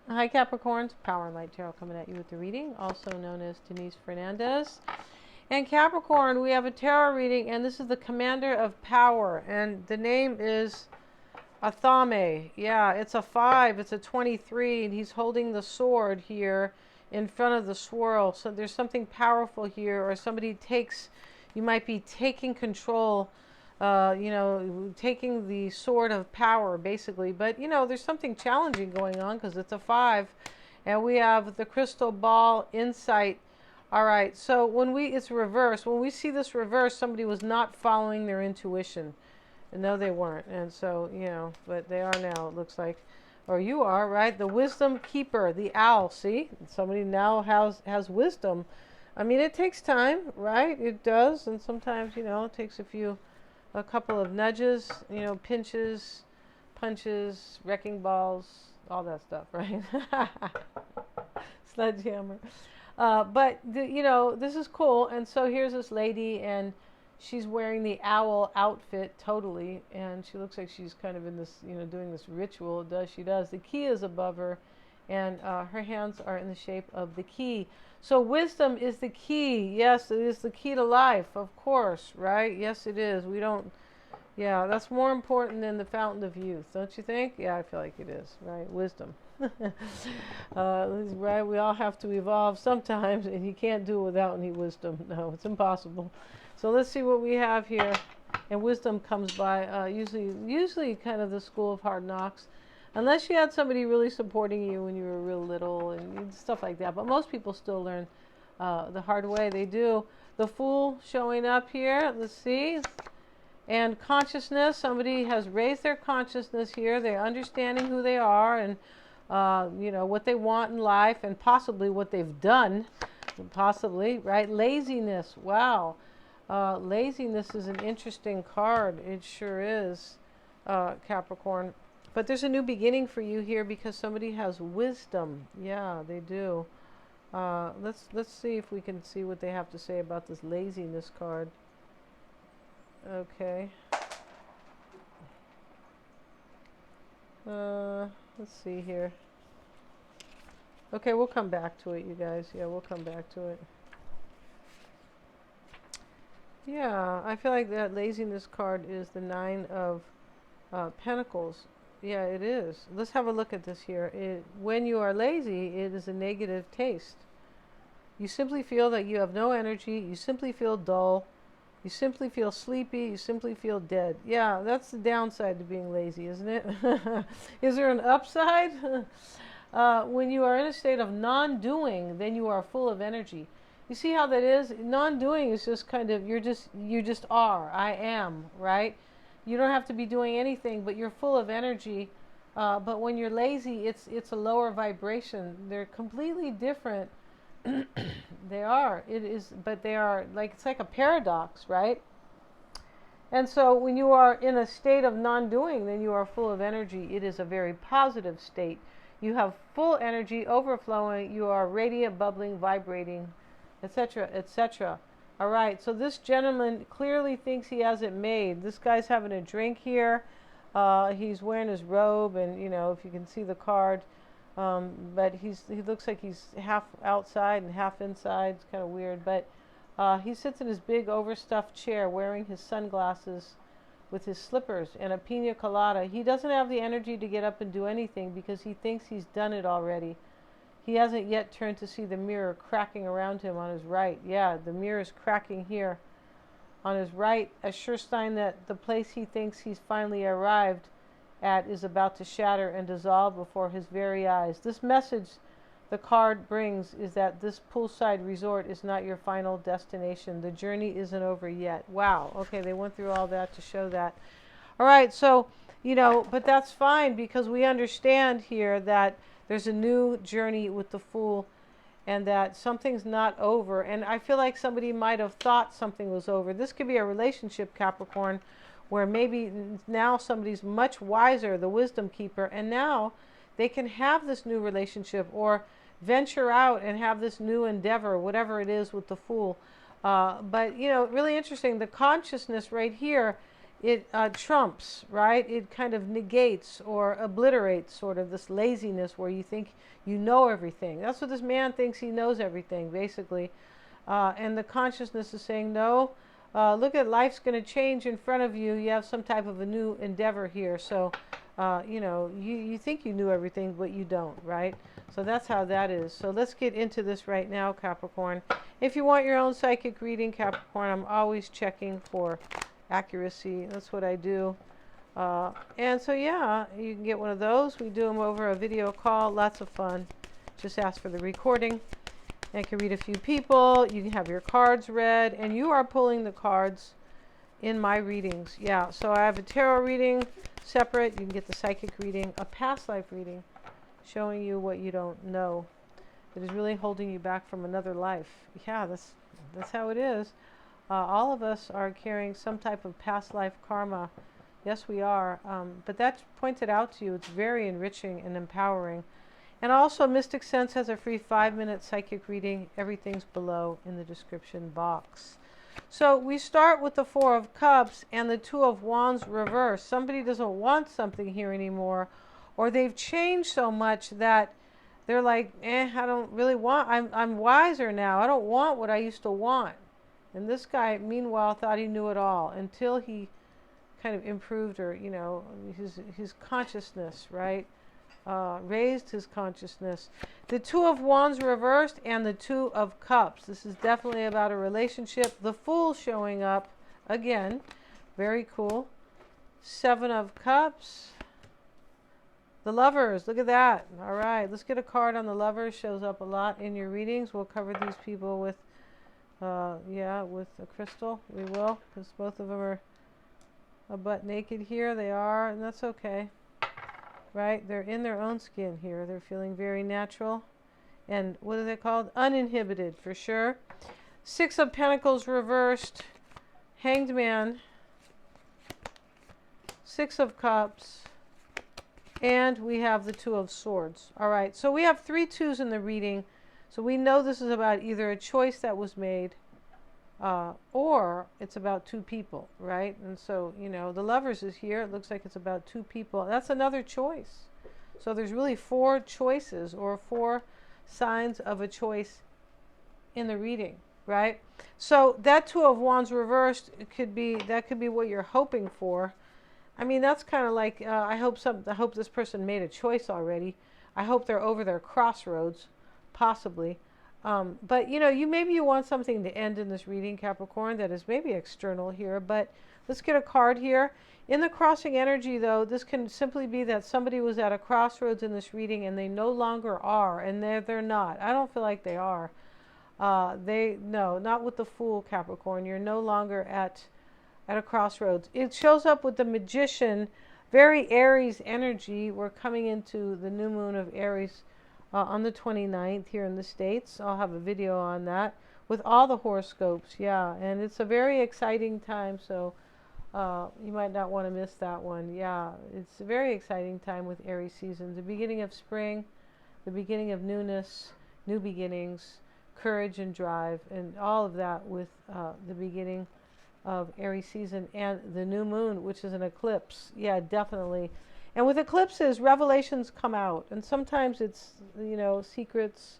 Hi Capricorns, Power and Light Tarot coming at you with the reading, also known as Denise Fernandez. And Capricorn, we have a tarot reading, and this is the Commander of Power, and the name is Athame. Yeah, it's a 5, it's a 23, and he's holding the sword here in front of the swirl. So there's something powerful here, or you might be taking control, taking the sword of power, basically. But, there's something challenging going on because it's a 5. And we have the crystal ball insight. All right, so it's reversed. When we see this reverse, somebody was not following their intuition. No, they weren't. And so, but they are now, it looks like. Or you are, right? The wisdom keeper, the owl. See? Somebody now has wisdom. I mean, it takes time, right? It does. And sometimes, it takes a couple of nudges, pinches, punches, wrecking balls, all that stuff, right? Sledgehammer. But this is cool. And so here's this lady, and she's wearing the owl outfit totally, and she looks like she's kind of in this, doing this ritual. She does. The key is above her, and her hands are in the shape of the key. So wisdom is the key. Yes, it is the key to life, of course, right? Yes, it is. Yeah, that's more important than the fountain of youth, don't you think? Yeah, I feel like it is, right? Wisdom. Right, we all have to evolve sometimes, and you can't do it without any wisdom. No, it's impossible. So let's see what we have here. And wisdom comes by usually kind of the school of hard knocks, unless you had somebody really supporting you when you were real little and stuff like that. But most people still learn the hard way. They do. The Fool showing up here. Let's see. And consciousness. Somebody has raised their consciousness here. They're understanding who they are and what they want in life, and possibly what they've done. Possibly, right? Laziness. Wow. Laziness is an interesting card. It sure is, Capricorn. But there's a new beginning for you here because somebody has wisdom. Yeah, they do. Let's see if we can see what they have to say about this laziness card. Okay. Let's see here. Okay, we'll come back to it, you guys. Yeah, we'll come back to it. Yeah, I feel like that laziness card is the 9 of Pentacles. Yeah, it is. Let's have a look at this here. When you are lazy, it is a negative taste. You simply feel that you have no energy. You simply feel dull. You simply feel sleepy. You simply feel dead. Yeah, that's the downside to being lazy, isn't it? Is there an upside? When you are in a state of non-doing, then you are full of energy. You see how that is? Non-doing is just kind of, you just are. I am, right? You don't have to be doing anything, but you're full of energy. But when you're lazy, it's a lower vibration. They're completely different. They are. It is, but they are like, it's like a paradox, right? And so when you are in a state of non-doing, then you are full of energy. It is a very positive state. You have full energy overflowing. You are radiant, bubbling, vibrating, etc., etc. All right, so this gentleman clearly thinks he has it made. This guy's having a drink here. He's wearing his robe, and if you can see the card, but he looks like he's half outside and half inside. It's kind of weird, but he sits in his big overstuffed chair wearing his sunglasses with his slippers and a pina colada. He doesn't have the energy to get up and do anything because he thinks he's done it already. He hasn't yet turned to see the mirror cracking around him on his right. Yeah, the mirror is cracking here on his right, a sure sign that the place he thinks he's finally arrived at is about to shatter and dissolve before his very eyes. This message the card brings is that this poolside resort is not your final destination. The journey isn't over yet. Wow. Okay, they went through all that to show that. All right, so, but that's fine because we understand here that there's a new journey with the Fool and that something's not over. And I feel like somebody might have thought something was over. This could be a relationship, Capricorn, where maybe now somebody's much wiser, the wisdom keeper, and now they can have this new relationship or venture out and have this new endeavor, whatever it is with the Fool. But, really interesting. The consciousness right here it trumps, right? It kind of negates or obliterates sort of this laziness where you think you know everything. That's what this man thinks, he knows everything, basically. And the consciousness is saying, no, look at life's going to change in front of you. You have some type of a new endeavor here. So, you think you knew everything, but you don't, right? So that's how that is. So let's get into this right now, Capricorn. If you want your own psychic reading, Capricorn, I'm always checking for accuracy. That's what I do. And so, yeah, you can get one of those. We do them over a video call. Lots of fun. Just ask for the recording. I can read a few people. You can have your cards read. And you are pulling the cards in my readings. Yeah, so I have a tarot reading separate. You can get the psychic reading, a past life reading, showing you what you don't know. It is really holding you back from another life. Yeah, that's how it is. All of us are carrying some type of past life karma. Yes, we are. But that's pointed out to you. It's very enriching and empowering. And also, Mystic Sense has a free 5-minute psychic reading. Everything's below in the description box. So we start with the Four of Cups and the Two of Wands reversed. Somebody doesn't want something here anymore, or they've changed so much that they're like, I don't really want, I'm wiser now. I don't want what I used to want. And this guy, meanwhile, thought he knew it all until he kind of improved, or, his consciousness, right? Raised his consciousness. The Two of Wands reversed and the Two of Cups. This is definitely about a relationship. The Fool showing up again. Very cool. Seven of Cups. The Lovers. Look at that. All right. Let's get a card on the Lovers. Shows up a lot in your readings. We'll cover these people with, with a crystal. We will, because both of them are butt naked here. They are, and that's okay. Right? They're in their own skin here. They're feeling very natural. And what are they called? Uninhibited, for sure. Six of Pentacles reversed. Hanged Man. Six of Cups. And we have the Two of Swords. All right. So we have 3 twos in the reading. So we know this is about either a choice that was made, or it's about 2 people, right? And so, the Lovers is here. It looks like it's about 2 people. That's another choice. So there's really 4 choices, or 4 signs of a choice in the reading, right? So that Two of Wands reversed, could be what you're hoping for. I mean, that's kind of like, I hope this person made a choice already. I hope they're over their crossroads, possibly. But maybe you want something to end in this reading, Capricorn, that is maybe external here. But let's get a card here. In the crossing energy, though, this can simply be that somebody was at a crossroads in this reading and they no longer are, and they're not. I don't feel like they are. No, not with the Fool, Capricorn. You're no longer at a crossroads. It shows up with the Magician, very Aries energy. We're coming into the new moon of Aries on the 29th here in the States. I'll have a video on that with all the horoscopes. Yeah, and it's a very exciting time, so you might not want to miss that one. Yeah, it's a very exciting time with Aries season. The beginning of spring, the beginning of newness, new beginnings, courage and drive, and all of that with the beginning of Aries season and the new moon, which is an eclipse. Yeah, definitely. And with eclipses, revelations come out, and sometimes it's secrets,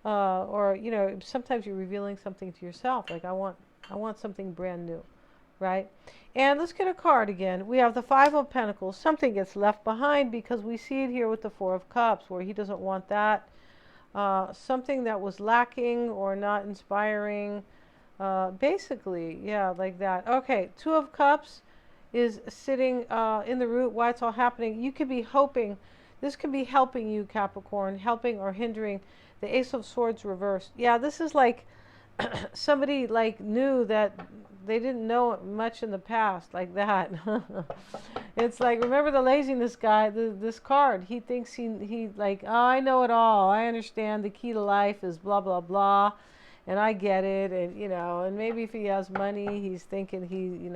or sometimes you're revealing something to yourself. Like I want something brand new, right? And let's get a card again. We have the Five of Pentacles. Something gets left behind because we see it here with the Four of Cups, where he doesn't want that. Something that was lacking or not inspiring. Basically, yeah, like that. Okay, Two of Cups is sitting in the root. Why it's all happening. You could be hoping, this could be helping you, Capricorn, helping or hindering. The Ace of Swords reversed. Yeah, this is like somebody like knew that they didn't know much in the past, like that. It's like, remember the laziness guy, this card. He thinks he like, oh, I know it all. I understand the key to life is blah, blah, blah. And I get it. And, and maybe if he has money, he's thinking he,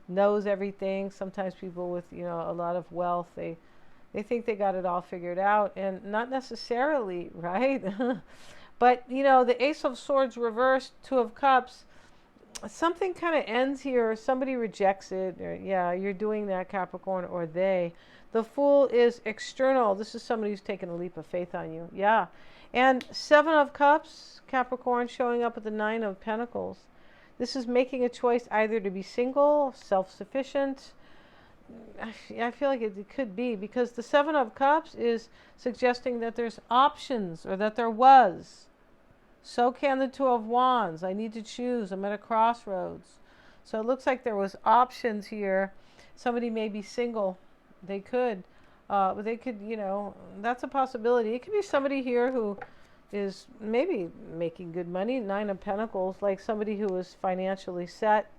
knows everything. Sometimes people with, a lot of wealth, they think they got it all figured out, and not necessarily, right? But, the Ace of Swords reversed, Two of Cups, something kind of ends here, or somebody rejects it, or yeah, you're doing that, Capricorn, or they. The Fool is external. This is somebody who's taken a leap of faith on you. Yeah. And Seven of Cups, Capricorn, showing up with the Nine of Pentacles. This is making a choice either to be single, self-sufficient. I feel like it could be, because the Seven of Cups is suggesting that there's options, or that there was. So can the Two of Wands. I need to choose. I'm at a crossroads. So it looks like there was options here. Somebody may be single. They could. But they could, that's a possibility. It could be somebody here who is maybe making good money. Nine of Pentacles, like somebody who is financially set.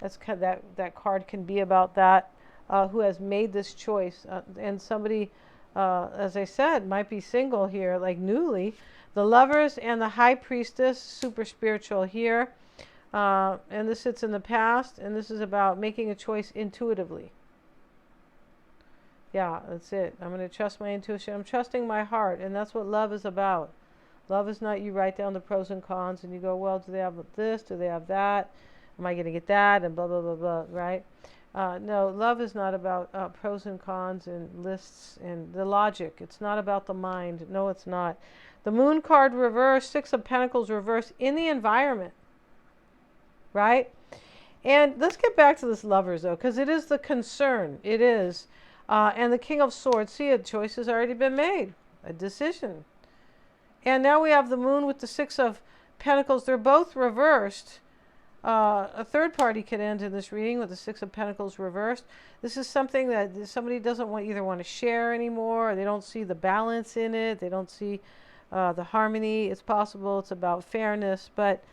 That's kind of, that card can be about that. Who has made this choice. And somebody, as I said, might be single here, like newly. The Lovers and the High Priestess, super spiritual here. And this sits in the past, and this is about making a choice intuitively. Yeah, that's it. I'm going to trust my intuition. I'm trusting my heart, and that's what love is about. Love is not you write down the pros and cons, and you go, well, do they have this? Do they have that? Am I going to get that? And blah, blah, blah, blah, right? No, love is not about pros and cons and lists and the logic. It's not about the mind. No, it's not. The Moon card reversed, Six of Pentacles reversed in the environment, right? And let's get back to this Lovers, though, because it is the concern. It is. And the King of Swords, see, a choice has already been made, a decision. And now we have the Moon with the Six of Pentacles. They're both reversed. A third party could end in this reading with the Six of Pentacles reversed. This is something that somebody doesn't either want to share anymore, or they don't see the balance in it. They don't see the harmony. It's possible it's about fairness, but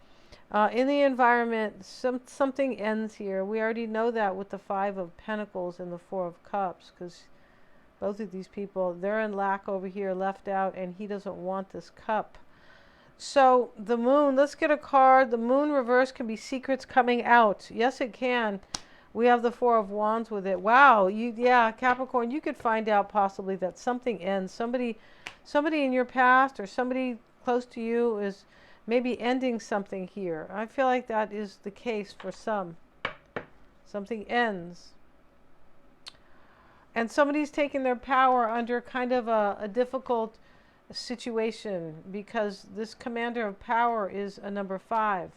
in the environment, something ends here. We already know that with the Five of Pentacles and the Four of Cups, because both of these people, they're in lack over here, left out, and he doesn't want this cup. So the Moon, let's get a card. The Moon reverse can be secrets coming out. Yes, it can. We have the Four of Wands with it. Wow, yeah, Capricorn, you could find out possibly that something ends. Somebody in your past or somebody close to you is maybe ending something here. I feel like that is the case for some. Something ends. And somebody's taking their power under kind of a difficult situation, because this commander of power is a number 5.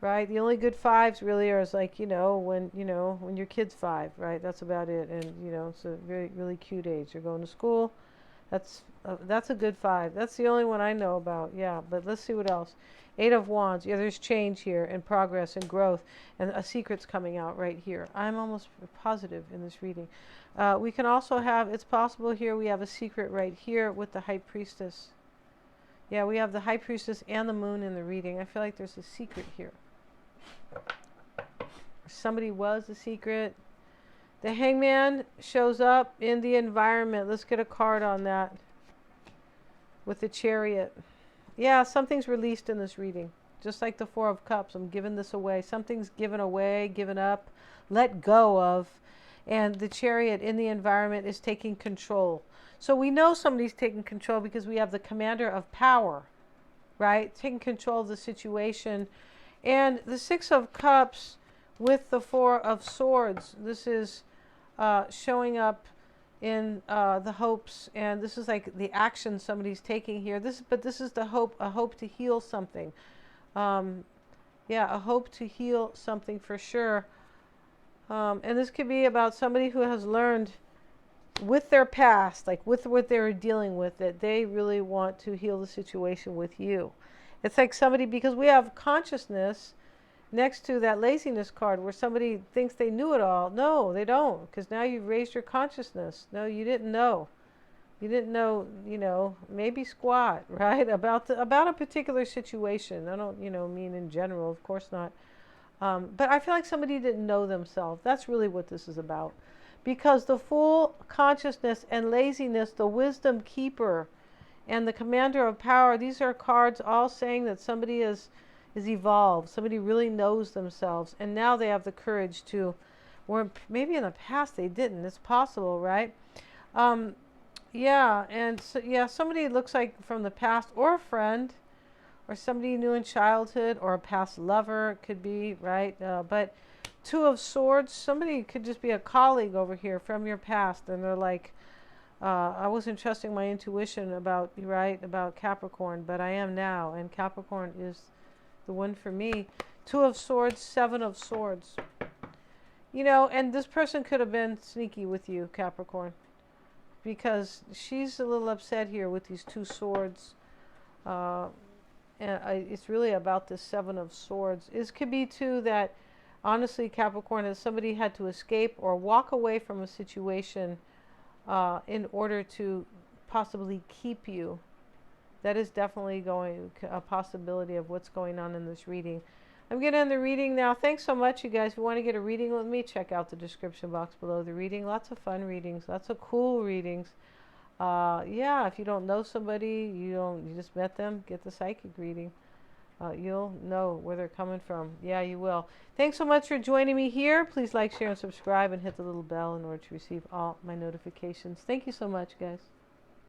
Right? The only good 5s really are like, when your kid's 5, right? That's about it. And, it's a very, really cute age. You're going to school. That's a good 5. That's the only one I know about. Yeah, but let's see what else. 8 of Wands. Yeah, there's change here and progress and growth, and a secret's coming out right here. I'm almost positive in this reading. We can also have, it's possible here, we have a secret right here with the High Priestess. Yeah, we have the High Priestess and the Moon in the reading. I feel like there's a secret here. Somebody was a secret. The Hangman shows up in the environment. Let's get a card on that. With the Chariot. Yeah, something's released in this reading. Just like the Four of Cups. I'm giving this away. Something's given away, given up, let go of. And the Chariot in the environment is taking control. So we know somebody's taking control because we have the commander of power, right? Taking control of the situation. And the Six of Cups with the Four of Swords. This is showing up in the hopes, and this is like the action somebody's taking here. But this is the hope, a hope to heal something. Yeah, a hope to heal something for sure. And this could be about somebody who has learned with their past, like with what they were dealing with, that they really want to heal the situation with you. It's like somebody, because we have consciousness next to that laziness card where somebody thinks they knew it all. No, they don't, because now you've raised your consciousness. No, you didn't know. You didn't know, maybe squat, right? About a particular situation. I don't, mean in general, of course not. But I feel like somebody didn't know themselves. That's really what this is about. Because the full consciousness and laziness, the wisdom keeper, and the commander of power, these are cards all saying that somebody is evolved. Somebody really knows themselves. And now they have the courage to, or maybe in the past they didn't. It's possible, right? Yeah, and so, yeah, somebody looks like from the past, or a friend, or somebody you knew in childhood, or a past lover could be, right? But Two of Swords, somebody could just be a colleague over here from your past, and they're like, I wasn't trusting my intuition about, right, about Capricorn, but I am now, and Capricorn is the one for me. Two of Swords, Seven of Swords. You know, and this person could have been sneaky with you, Capricorn, because she's a little upset here with these two swords. It's really about this Seven of Swords. It could be too that, honestly, Capricorn, if somebody had to escape or walk away from a situation in order to possibly keep you. That is definitely a possibility of what's going on in this reading. I'm going to end the reading now. Thanks so much, you guys. If you want to get a reading with me, check out the description box below the reading. Lots of fun readings, lots of cool readings. Yeah, if you don't know somebody, you just met them, get the psychic reading. You'll know where they're coming from. Yeah, you will. Thanks so much for joining me here. Please like, share, and subscribe, and hit the little bell in order to receive all my notifications. Thank you so much, guys.